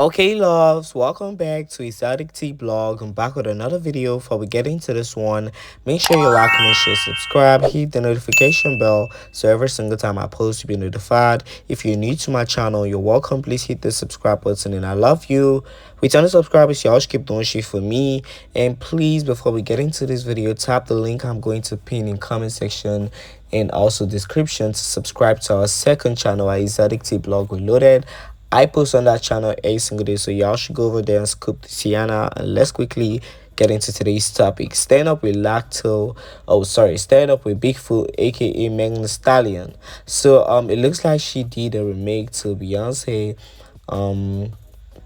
Okay, loves, welcome back to Exoticteablog. I'm back with another video. Before we get into this one, make sure you like, comment, share, subscribe, hit the notification bell so every single time I post you'll be notified. If you're new to my channel, you're welcome. Please hit the subscribe button and I love you. Return to subscribers, y'all keep doing shit for me. And please, before we get into this video, tap the link I'm going to pin in comment section and also description to subscribe to our second channel at Exoticteablog Reloaded. I post on that channel every single day, so y'all should go over there and scoop the Sienna. And let's quickly get into today's topic. Stand up with Latto. Oh, sorry, stand up with Bigfoot, aka Megan Thee Stallion. So it looks like she did a remake to Beyonce,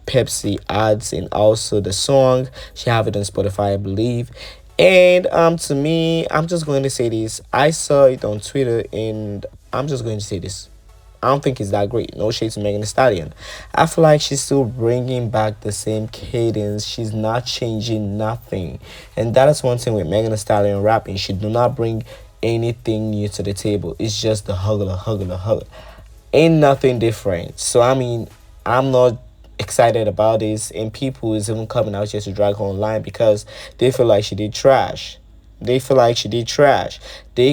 Pepsi ads, and also the song. She have it on Spotify, I believe. And to me, I'm just going to say this. I saw it on Twitter, and I'm just going to say this. I don't think it's that great. No shade to Megan Thee Stallion. I feel like she's still bringing back the same cadence. She's not changing nothing. And that is one thing with Megan Thee Stallion rapping. She do not bring anything new to the table. It's just the huggle. Ain't nothing different. So, I mean, I'm not excited about this. And people is even coming out just to drag her online because they feel like she did trash. They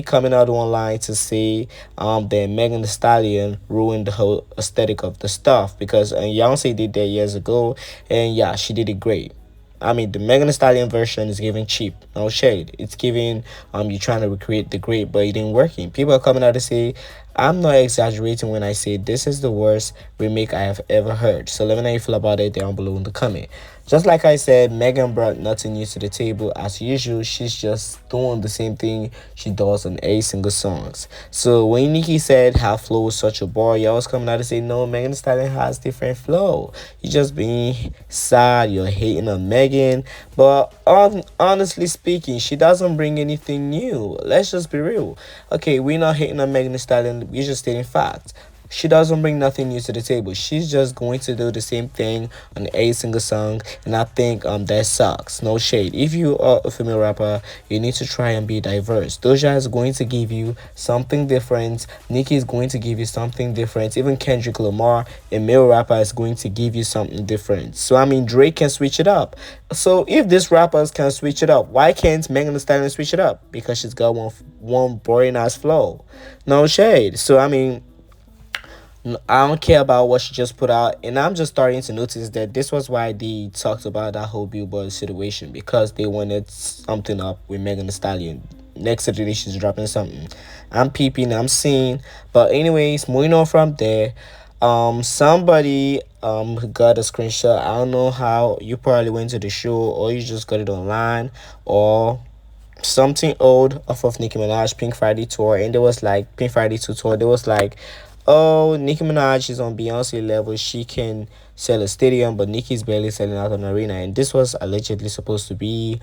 coming out online to say that Megan Thee Stallion ruined the whole aesthetic of the stuff because Beyonce did that years ago, and yeah, she did it great. I mean, the Megan Thee Stallion version is giving cheap. No shade. It's giving you trying to recreate the great, but it didn't working. People are coming out to say I'm not exaggerating when I say this is the worst remake I have ever heard. So let me know how you feel about it down below in the comment. Just like I said, Megan brought nothing new to the table. As usual, she's just doing the same thing she does on every single songs. So when Nicki said her flow was such a bore, y'all was coming out to say, no, Megan Thee Stallion has different flow. You just being sad, you're hating on Megan. But honestly speaking, she doesn't bring anything new. Let's just be real. Okay, we're not hating on Megan Thee Stallion, we're just stating facts. She doesn't bring nothing new to the table. She's just going to do the same thing on every single song, and I think that sucks. No shade. If you are a female rapper, you need to try and be diverse. Doja is going to give you something different. Nicki is going to give you something different. Even Kendrick Lamar, a male rapper, is going to give you something different. So I mean, Drake can switch it up. So if these rappers can switch it up, why can't Megan Thee Stallion switch it up? Because she's got one boring ass flow. No shade. So I mean, I don't care about what she just put out, and I'm just starting to notice that this was why they talked about that whole Billboard situation because they wanted something up with Megan Thee Stallion. Next Saturday she's dropping something. I'm peeping, I'm seeing. But anyways, moving on from there, somebody got a screenshot. I don't know how. You probably went to the show or you just got it online or something old off of Nicki Minaj Pink Friday tour, and there was like Pink Friday 2 tour. There was like, oh, Nicki Minaj is on Beyonce level. She can sell a stadium, but Nicki's barely selling out an arena. And this was allegedly supposed to be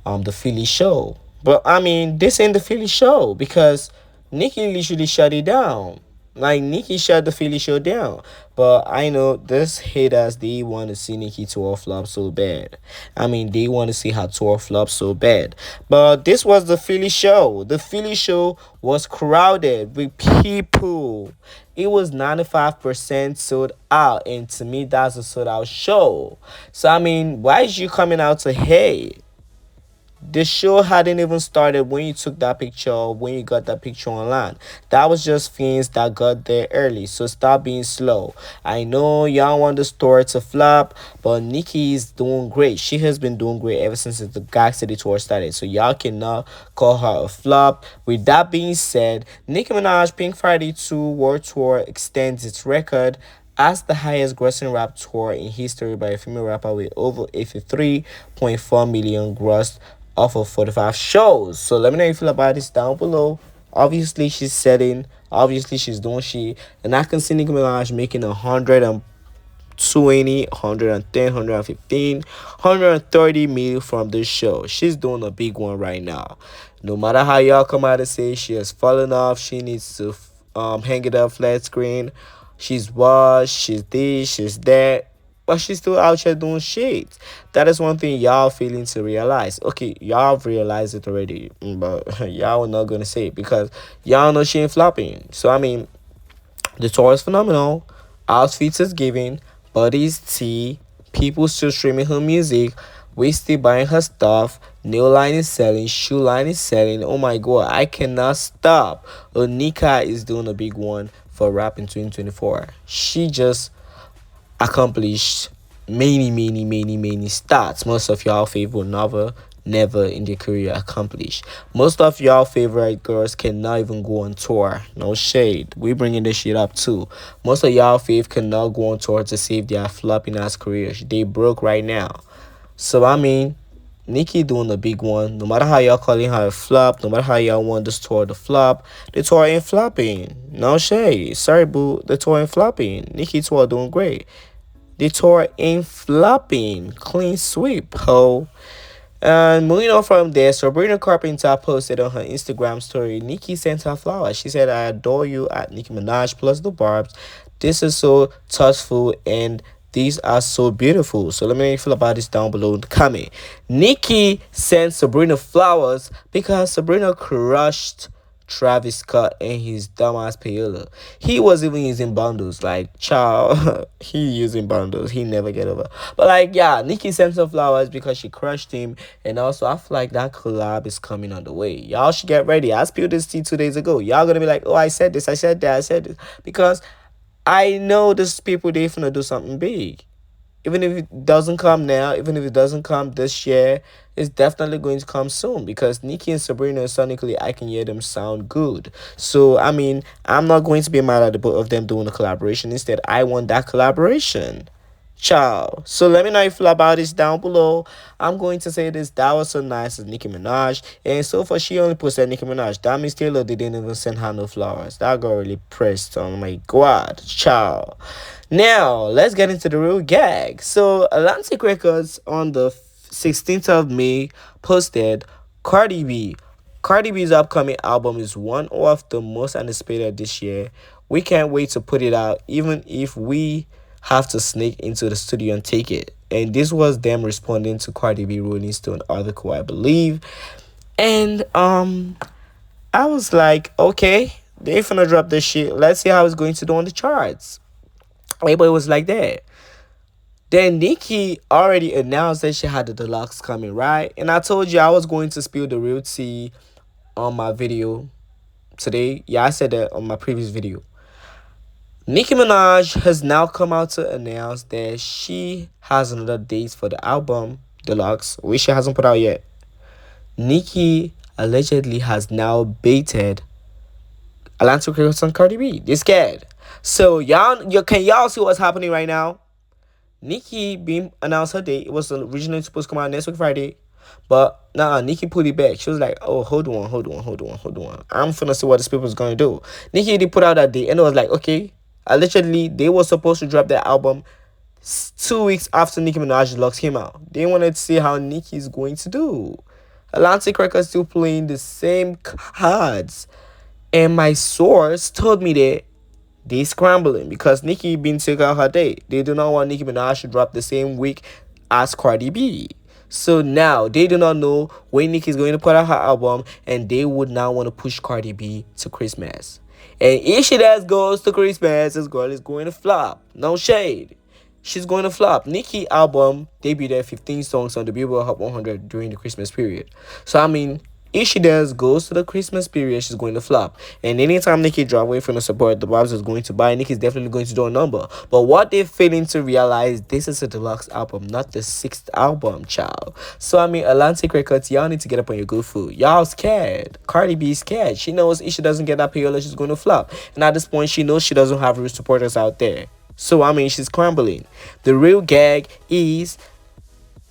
the Philly show. But I mean, this ain't the Philly show because Nicki literally shut it down. Like Nicki shut the Philly show down. But I know this haters, they want to see Nicki tour flop so bad. I mean, they want to see her tour flop so bad. But this was the Philly show. The Philly show was crowded with people. It was 95% sold out. And to me, that's a sold out show. So I mean, why is you coming out to hate? The show hadn't even started when you took that picture or when you got that picture online. That was just fans that got there early. So stop being slow. I know y'all want the story to flop, but Nicki is doing great. She has been doing great ever since the Gag City tour started. So y'all cannot call her a flop. With that being said, Nicki Minaj Pink Friday 2 World Tour extends its record as the highest grossing rap tour in history by a female rapper with over 83.4 million grossed off of 45 shows. So let me know how you feel about this down below. Obviously she's setting, obviously she's doing shit, and I can see Nicki Minaj making 120, 110, 115, 130 mil from this show. She's doing a big one right now. No matter how y'all come out and say she has fallen off, she needs to hang it up flat screen. She's washed, she's this, she's that, but she's still out here doing shit. That is one thing y'all failing to realize. Okay, y'all realized it already, but y'all are not gonna say it because y'all know she ain't flopping. So I mean, the tour is phenomenal. Outfits is giving. Bodies T. People still streaming her music. We still buying her stuff. Nail line is selling. Shoe line is selling. Oh my god, I cannot stop. Onika is doing a big one for rap in 2024. She just accomplished many stats most of y'all favorite never in their career accomplish. Most of y'all favorite girls cannot even go on tour. No shade. We bringing this shit up too. Most of y'all fave cannot go on tour to save their flopping ass careers. They broke right now. So I mean, Nicki doing a big one. No matter how y'all calling her a flop, no matter how y'all want this tour to flop, the tour ain't flopping. No shade. Sorry, boo. The tour ain't flopping. Nicki tour doing great. The tour ain't flopping. Clean sweep, ho. And moving on from there, Sabrina Carpenter posted on her Instagram story, Nicki sent her flowers. She said, I adore you at Nicki Minaj plus the barbs. This is so touchful and these are so beautiful. So let me know how you feel about this down below in the comment. Nicki sent Sabrina flowers because Sabrina crushed Travis Scott and his dumbass payola. He was even using bundles. Like, child, he using bundles. He never get over. But like, yeah, Nicki sent some flowers because she crushed him. And also, I feel like that collab is coming on the way. Y'all should get ready. I spilled this tea 2 days ago. Y'all gonna be like, oh, I said this, I said that, I said this. Because I know these people, they finna do something big. Even if it doesn't come now, even if it doesn't come this year, it's definitely going to come soon because Nicki and Sabrina sonically, I can hear them sound good. So I mean, I'm not going to be mad at the both of them doing a collaboration. Instead, I want that collaboration. Ciao. So let me know how you feel about this down below. I'm going to say this. That was so nice of Nicki Minaj. And so far, she only posted Nicki Minaj. That means Taylor didn't even send her no flowers. That girl really pressed. Oh my god. Ciao. Now, let's get into the real gag. So, Atlantic Records on the 16th of May posted Cardi B. Cardi B's upcoming album is one of the most anticipated this year. We can't wait to put it out, even if we have to sneak into the studio and take it. And this was them responding to Cardi B Rolling Stone article, I believe. And I was like, okay, they finna drop this shit. Let's see how it's going to do on the charts. Everybody was like that. Then Nicki already announced that she had the deluxe coming, right? And I told you I was going to spill the real tea on my video today. Yeah, I said that on my previous video. Nicki Minaj has now come out to announce that she has another date for the album deluxe, which she hasn't put out yet. Nicki allegedly has now baited Atlantic Records on Cardi B. They're scared. So can y'all see what's happening right now? Nicki being announced her date. It was originally supposed to come out next week Friday. But Nicki put it back. She was like, oh, hold on. I'm finna see what this people's gonna do. Nicki did put out that date and it was like, okay. Allegedly, they were supposed to drop their album 2 weeks after Nicki Minaj Deluxe came out. They wanted to see how Nicki is going to do. Atlantic Records still playing the same cards. And my source told me that they scrambling because Nicki been took out her date. They do not want Nicki Minaj to drop the same week as Cardi B. So now they do not know when Nicki is going to put out her album, and they would now want to push Cardi B to Christmas. And if she does goes to Christmas, this girl is going to flop. No shade. She's going to flop. Nicki album debuted at 15 songs on the Billboard Hot 100 during the Christmas period. So I mean, if she does goes to the Christmas period, she's going to flop. And anytime Nicki drop away from the support the Bobs is going to buy, Nicki's definitely going to do a number. But what they're failing to realize, this is a deluxe album, not the 6th album, child. So I mean, Atlantic Records, y'all need to get up on your good food. Y'all scared. Cardi B scared. She knows if she doesn't get that payola, she's going to flop. And at this point, she knows she doesn't have real supporters out there. So I mean, she's crumbling. The real gag is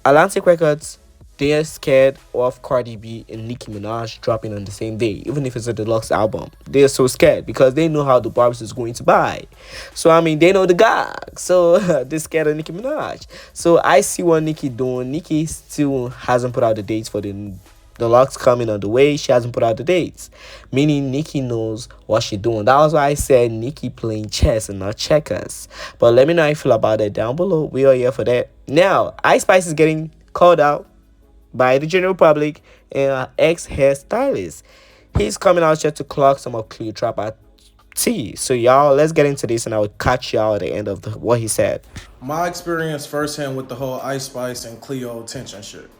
Atlantic Records, they're scared of Cardi B and Nicki Minaj dropping on the same day, even if it's a deluxe album. They're so scared because they know how the Barbs is going to buy. So, I mean, they know the gag. So, they're scared of Nicki Minaj. So, I see what Nicki doing. Nicki still hasn't put out the dates for the deluxe coming on the way. She hasn't put out the dates. Meaning, Nicki knows what she's doing. That was why I said Nicki playing chess and not checkers. But let me know how you feel about it down below. We are here for that. Now, Ice Spice is getting called out by the general public and ex-hair stylist. He's coming out just to clock some of Cleotrapa tea. So y'all, let's get into this and I will catch y'all at the end of what he said. My experience firsthand with the whole Ice Spice and Cleo tension shit.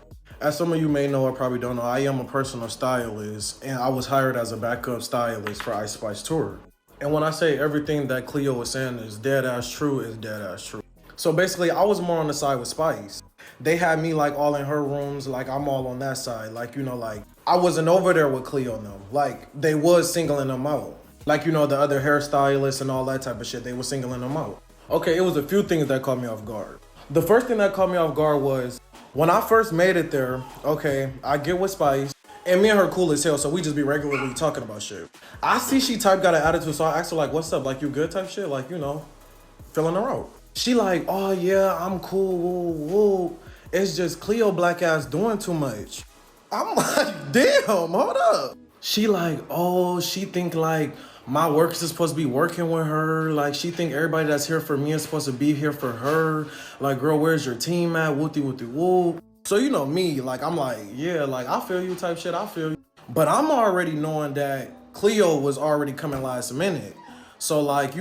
As some of you may know or probably don't know, I am a personal stylist and I was hired as a backup stylist for Ice Spice Tour. And when I say everything that Cleo was saying is dead ass true, is dead ass true. So basically, I was more on the side with Spice. They had me like all in her rooms, like I'm all on that side. Like, like I wasn't over there with Cleo and them. Like they was singling them out. Like, the other hairstylists and all that type of shit, they were singling them out. Okay, it was a few things that caught me off guard. The first thing that caught me off guard was when I first made it there, okay, I get with Spice, and me and her cool as hell, so we just be regularly talking about shit. I see she type got an attitude, so I asked her like, what's up? Like, you good type shit? Like, filling her out. She like, oh yeah, I'm cool, woo, woo. It's just Cleo black ass doing too much. I'm like, damn, hold up. She like, oh, she think like my workers is supposed to be working with her. Like she think everybody that's here for me is supposed to be here for her. Like, girl, where's your team at? Wooty wooty woo. So me, like I'm like, yeah, like I feel you type shit, I feel you. But I'm already knowing that Cleo was already coming last minute. So like,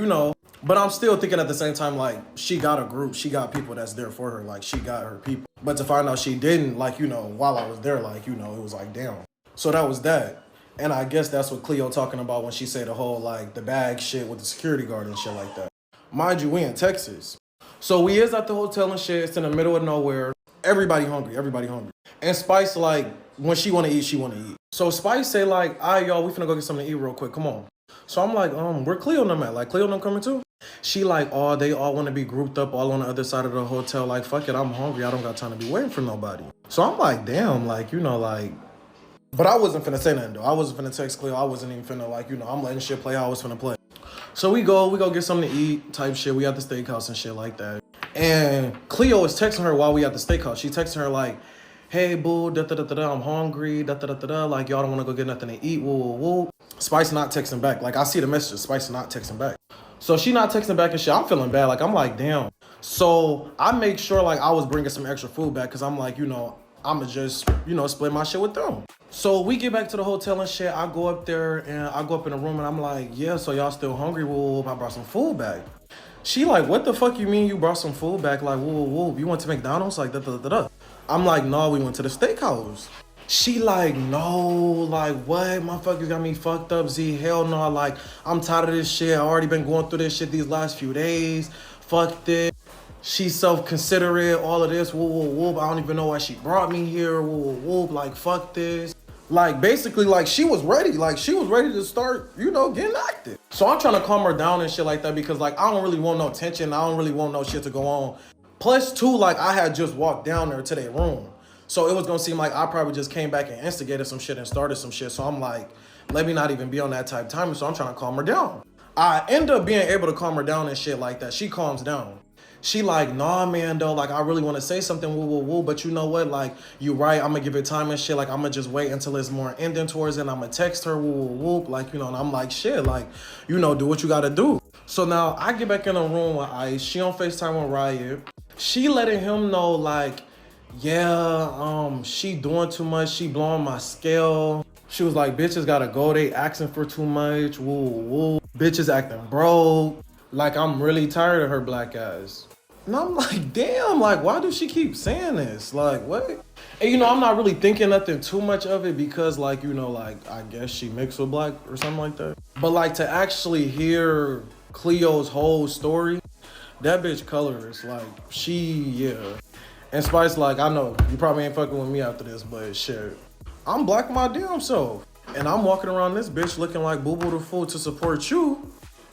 but I'm still thinking at the same time, like, she got a group, she got people that's there for her, like, she got her people. But to find out she didn't, like, while I was there, like, it was like, damn. So that was that. And I guess that's what Cleo talking about when she said the whole, like, the bag shit with the security guard and shit like that. Mind you, we in Texas. So we is at the hotel and shit, it's in the middle of nowhere. Everybody hungry, everybody hungry. And Spice, like, when she wanna eat, she wanna eat. So Spice say, like, all right, y'all, we finna go get something to eat real quick, come on. So I'm like, where Cleo and them at? Like, Cleo and them coming too? She like, oh, they all want to be grouped up all on the other side of the hotel. Like, fuck it, I'm hungry. I don't got time to be waiting for nobody. So I'm like, damn, like, like. But I wasn't finna say nothing, though. I wasn't finna text Cleo. I wasn't even finna, like, I'm letting shit play how I was finna play. So we go get something to eat type shit. We at the steakhouse and shit like that. And Cleo is texting her while we at the steakhouse. She texting her like, hey, boo, da-da-da-da-da, I'm hungry, da-da-da-da-da. Like, y'all don't want to go get nothing to eat, woo, woo, woo. Spice not texting back. Like, I see the messages. Spice not texting back. So she not texting back and shit. I'm feeling bad. Like, I'm like, damn. So I make sure, like, I was bringing some extra food back because I'm like, I'ma just, split my shit with them. So we get back to the hotel and shit. I go up there and I go up in the room and I'm like, yeah, so y'all still hungry? Woo, I brought some food back. She like, what the fuck you mean you brought some food back? Like, whoa, you went to McDonald's? Like, da-da-da-da. I'm like, no, we went to the steakhouse. She like, no, like, what? Motherfuckers got me fucked up, Z. Hell no, like, I'm tired of this shit. I already been going through this shit these last few days. Fuck this. She's self-considerate, all of this, whoop. I don't even know why she brought me here, whoop. Like, fuck this. Like, basically, like, she was ready. Like, she was ready to start, getting active. So I'm trying to calm her down and shit like that because, like, I don't really want no tension. I don't really want no shit to go on. Plus, two, like, I had just walked down there to their room. So it was going to seem like I probably just came back and instigated some shit and started some shit. So I'm like, let me not even be on that type of time. So I'm trying to calm her down. I end up being able to calm her down and shit like that. She calms down. She like, nah, man, though, like, I really want to say something, woo, but you know what, like, you right, I'm gonna give it time and shit, like, I'm gonna just wait until it's more ending towards it, and I'm gonna text her, woo, like, and I'm like, shit, like, do what you gotta do. So now, I get back in the room with Ice, she on FaceTime with Riot, she letting him know, like, yeah, she doing too much, she blowing my scale. She was like, bitches gotta go, they asking for too much, woo, bitches acting broke. Like, I'm really tired of her black ass. And I'm like, damn, like, why does she keep saying this? Like, what? And, I'm not really thinking nothing too much of it because, like, like, I guess she mixed with black or something like that. But, like, to actually hear Cleo's whole story, that bitch colorless. Like, yeah. And Spice, like, I know, you probably ain't fucking with me after this, but shit. I'm black my damn self. And I'm walking around this bitch looking like Boo Boo the Fool to support you.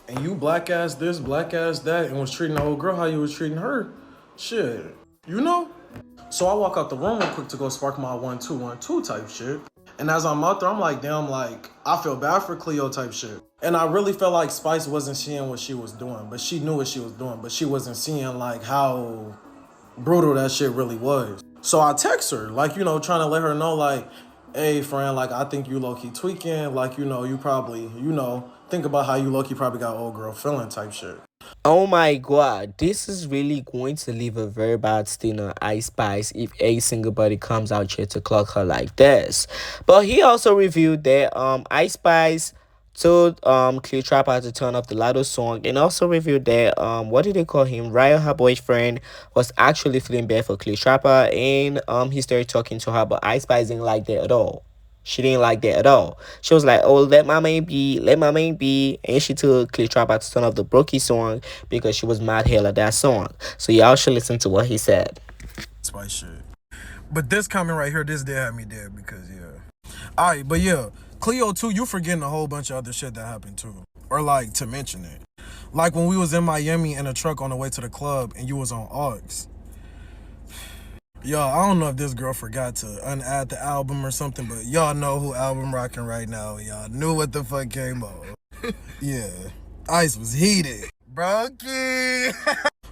And you black ass this, black ass that, and was treating the old girl how you was treating her. Shit. So I walk out the room real quick to go spark my 1-2-1-2 type shit. And as I'm out there, I'm like, damn, like, I feel bad for Cleo type shit. And I really felt like Spice wasn't seeing what she was doing, but she knew what she was doing, but she wasn't seeing, like, how brutal that shit really was. So I text her, like, trying to let her know, like, hey, friend, like, I think you low-key tweaking, like, you probably, think about how you low-key probably got old girl feeling type shit. Oh my god, this is really going to leave a very bad stain on Ice Spice if a single body comes out here to clock her like this. But he also revealed that Ice Spice told Cleotrapa to turn off the Latto song, and also revealed that what did they call him? Raya, her boyfriend, was actually feeling bad for Cleotrapa, and he started talking to her, but Ice Spice didn't like that at all. She didn't like that at all. She was like, "Oh, let my main be, let my main be," and she told Cleotrapa to turn off the Brookie song because she was mad hell at that song. So y'all should listen to what he said. Spice shit. But this comment right here, this did have me dead because yeah. Alright, but yeah, Cleo too, you forgetting a whole bunch of other shit that happened too. Or like to mention it. Like when we was in Miami in a truck on the way to the club and you was on Aux. Y'all, I don't know if this girl forgot to unadd the album or something, but y'all know who album rocking right now. Y'all knew what the fuck came on. Yeah. Ice was heated. Brokey.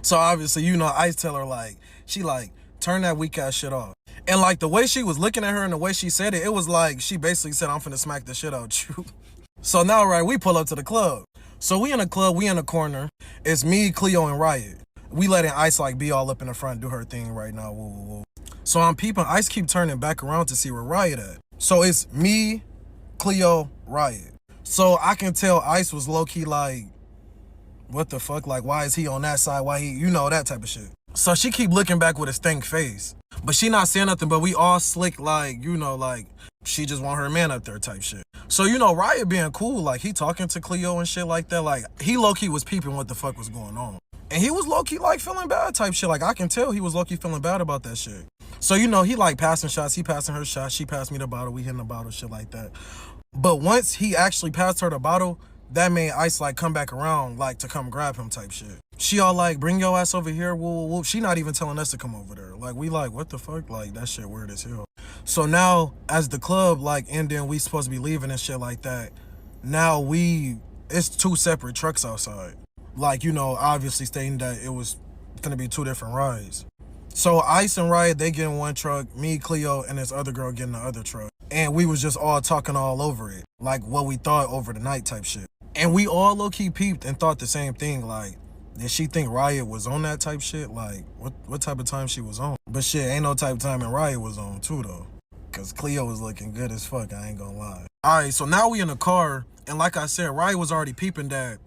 So obviously, you know, Ice tell her like, she like, turn that weak ass shit off. And like the way she was looking at her and the way she said it, it was like she basically said, I'm finna smack the shit out you. So now, right, we pull up to the club. So we in a club, we in a corner. It's me, Cleo, and Riot. We letting Ice like be all up in the front, do her thing right now. Woo, woo, woo. So I'm peeping. Ice keep turning back around to see where Riot at. So it's me, Cleo, Riot. So I can tell Ice was low key like, what the fuck? Like, why is he on that side? Why he, you know, that type of shit. So she keep looking back with a stank face. But she not saying nothing, but we all slick like, you know, like, she just want her man up there type shit. So, you know, Riot being cool, like, he talking to Cleo and shit like that. Like, he low-key was peeping what the fuck was going on. And he was low-key, like, feeling bad type shit. Like, I can tell he was low-key feeling bad about that shit. So, you know, he, like, passing shots. He passing her shots. She passed me the bottle. We hitting the bottle, shit like that. But once he actually passed her the bottle, that made Ice like come back around like to come grab him type shit. She all like, bring your ass over here. Woo, woo, woo. She not even telling us to come over there. Like we like, what the fuck? Like that shit weird as hell. So now as the club like ending, we supposed to be leaving and shit like that. Now it's two separate trucks outside. Like, you know, obviously stating that it was gonna be two different rides. So Ice and Riot, they get in one truck, me, Cleo, and this other girl get in the other truck. And we was just all talking all over it. Like what we thought over the night type shit. And we all low-key peeped and thought the same thing. Like, did she think Riot was on that type shit? Like, what type of time she was on? But shit, ain't no type of time and Riot was on too, though. Because Cleo was looking good as fuck, I ain't gonna lie. Alright, so now we in the car. And like I said, Riot was already peeping that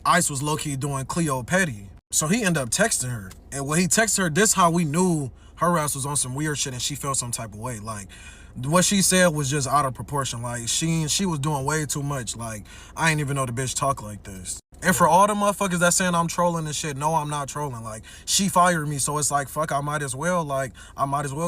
Ice was low-key doing Cleo petty. So he ended up texting her. And when he texted her, this how we knew her ass was on some weird shit and she felt some type of way. Like, what she said was just out of proportion. Like, she was doing way too much. Like, I ain't even know the bitch talk like this. And for all the motherfuckers that saying I'm trolling and shit, no, I'm not trolling. Like, she fired me, so it's like, fuck, I might as well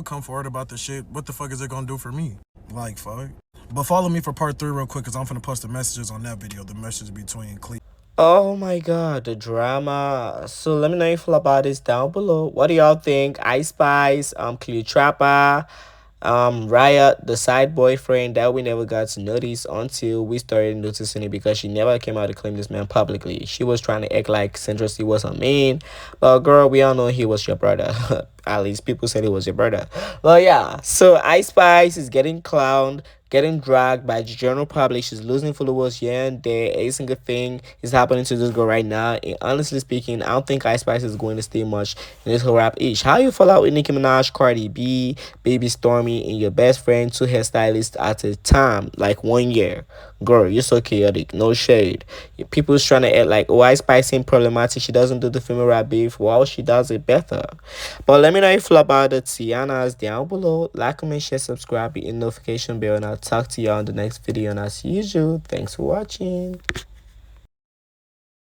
come forward about the shit. What the fuck is it gonna do for me? Like, fuck. But follow me for part 3 real quick, because I'm finna post the messages on that video, the message between Cleo. Oh my god, the drama. So let me know your feel about this down below. What do y'all think? Ice Spice, Cleotrapa, Riot, the side boyfriend that we never got to notice until we started noticing it because she never came out to claim this man publicly. She was trying to act like Central C was her main. But girl, we all know he was your brother. At least people said he was your brother. Well, yeah. So Ice Spice is getting clowned, getting dragged by the general public. She's losing followers here and there. Every single thing is happening to this girl right now. And honestly speaking, I don't think Ice Spice is going to stay much in this whole rap ish. How you fall out with Nicki Minaj, Cardi B, Baby Stormy, and your best friend, two hairstylists at a time, like 1 year? Girl, you're so chaotic. No shade. People's trying to act like, oh, Ice Spice ain't problematic. She doesn't do the female rap beef. Well, she does it better. But let me know if you feel about the Tiana's down below. Like, comment, share, subscribe, hit the notification bell, and I'll talk to y'all in the next video. And as usual, thanks for watching.